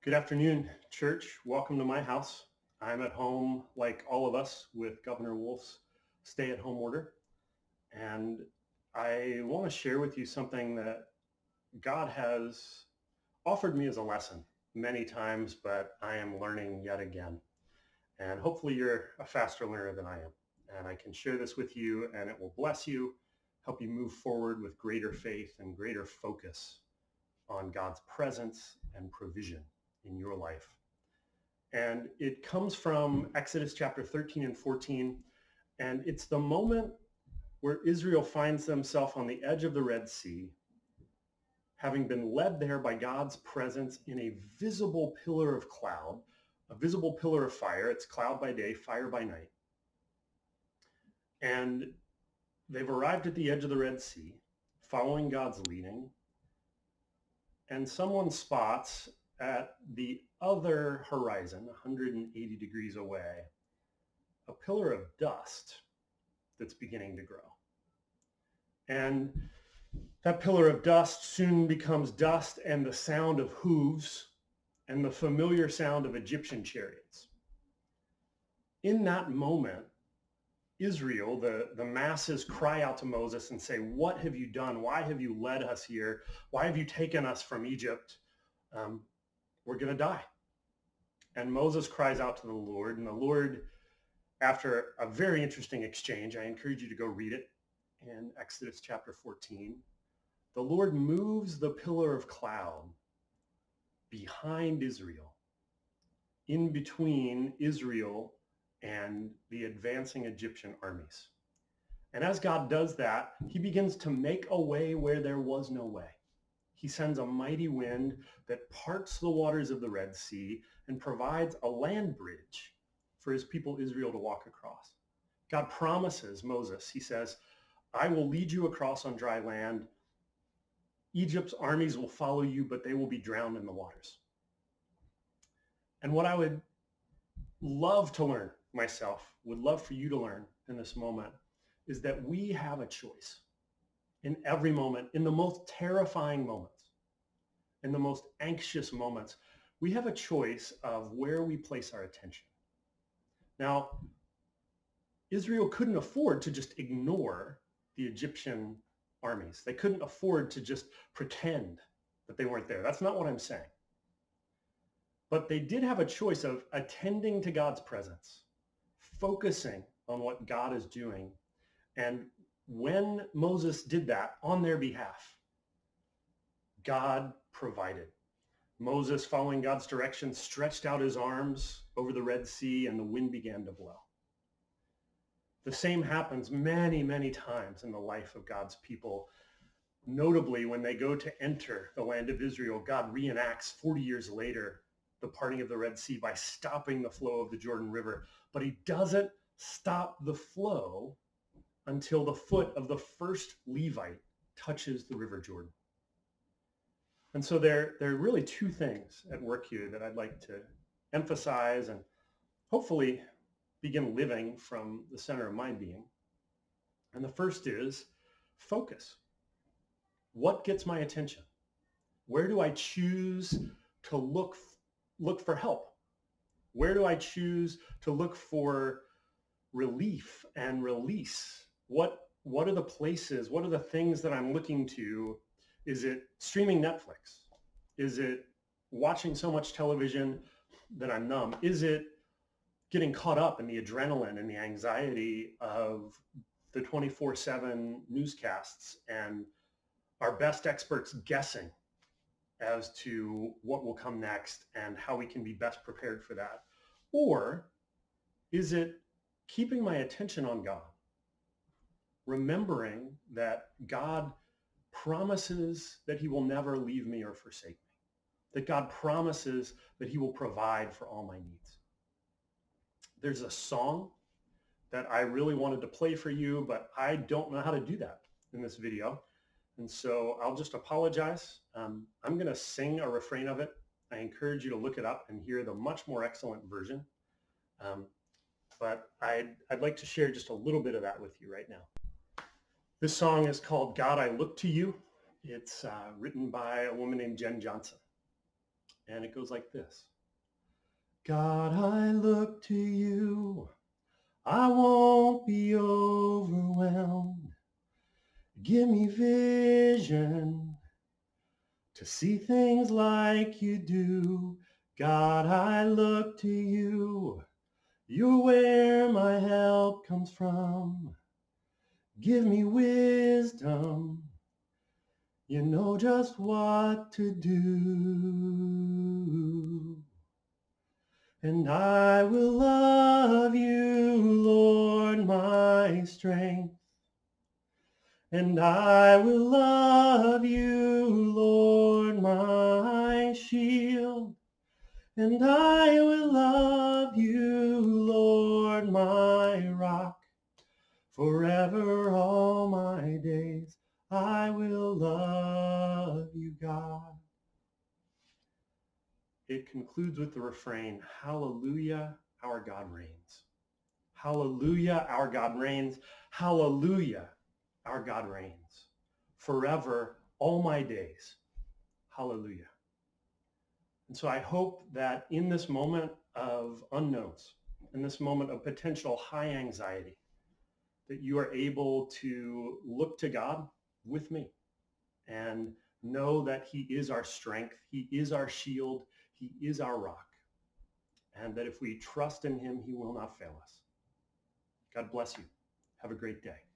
Good afternoon, church. Welcome to my house. I'm at home, like all of us, with Governor Wolf's stay-at-home order. And I want to share with you something that God has offered me as a lesson many times, but I am learning yet again. And hopefully you're a faster learner than I am. And I can share this with you and it will bless you, help you move forward with greater faith and greater focus on God's presence and provision in your life. And it comes from Exodus chapter 13 and 14. And it's the moment where Israel finds themselves on the edge of the Red Sea, having been led there by God's presence in a visible pillar of cloud, a visible pillar of fire. It's cloud by day, fire by night. And they've arrived at the edge of the Red Sea, following God's leading. And someone spots at the other horizon, 180 degrees away, a pillar of dust that's beginning to grow. And that pillar of dust soon becomes dust and the sound of hooves and the familiar sound of Egyptian chariots. In that moment, Israel, the masses cry out to Moses and say, "What have you done? Why have you led us here? Why have you taken us from Egypt? We're going to die." And Moses cries out to the Lord, and the Lord, after a very interesting exchange, I encourage you to go read it in Exodus chapter 14, the Lord moves the pillar of cloud behind Israel, in between Israel and the advancing Egyptian armies. And as God does that, he begins to make a way where there was no way. He sends a mighty wind that parts the waters of the Red Sea and provides a land bridge for his people Israel to walk across. God promises Moses, he says, "I will lead you across on dry land. Egypt's armies will follow you, but they will be drowned in the waters." And what I would love to learn myself, would love for you to learn in this moment, is that we have a choice in every moment, in the most terrifying moments, in the most anxious moments. We have a choice of where we place our attention. Now, Israel couldn't afford to just ignore the Egyptian armies. They couldn't afford to just pretend that they weren't there. That's not what I'm saying. But they did have a choice of attending to God's presence, focusing on what God is doing. And when Moses did that on their behalf, God provided. Moses, following God's direction, stretched out his arms over the Red Sea and the wind began to blow. The same happens many, many times in the life of God's people. Notably, when they go to enter the land of Israel, God reenacts 40 years later the parting of the Red Sea by stopping the flow of the Jordan River. But he doesn't stop the flow until the foot of the first Levite touches the River Jordan. And so there are really two things at work here that I'd like to emphasize and hopefully begin living from the center of my being. And the first is focus. What gets my attention? Where do I choose to look for help? Where do I choose to look for relief and release? What are the places? What are the things that I'm looking to? Is it streaming Netflix? Is it watching so much television that I'm numb? Is it getting caught up in the adrenaline and the anxiety of the 24/7 newscasts and our best experts guessing as to what will come next and how we can be best prepared for that? Or is it keeping my attention on God, remembering that God promises that he will never leave me or forsake me, that God promises that he will provide for all my needs? There's a song that I really wanted to play for you, but I don't know how to do that in this video. And so I'll just apologize. I'm going to sing a refrain of it. I encourage you to look it up and hear the much more excellent version. But I'd like to share just a little bit of that with you right now. This song is called "God, I Look to You." It's written by a woman named Jen Johnson. And it goes like this. God, I look to you. I won't be overwhelmed. Give me vision to see things like you do. God, I look to you. You're where my help comes from. Give me wisdom. You know just what to do. And I will love you, Lord, my strength. And I will love you, Lord, my shield. And I will love you, Lord, my rock. Forever all my days I will love you, God. It concludes with the refrain, Hallelujah, our God reigns. Hallelujah, our God reigns. Hallelujah, our God reigns. Forever, all my days. Hallelujah. And so I hope that in this moment of unknowns, in this moment of potential high anxiety, that you are able to look to God with me and know that he is our strength, he is our shield, he is our rock, and that if we trust in him, he will not fail us. God bless you. Have a great day.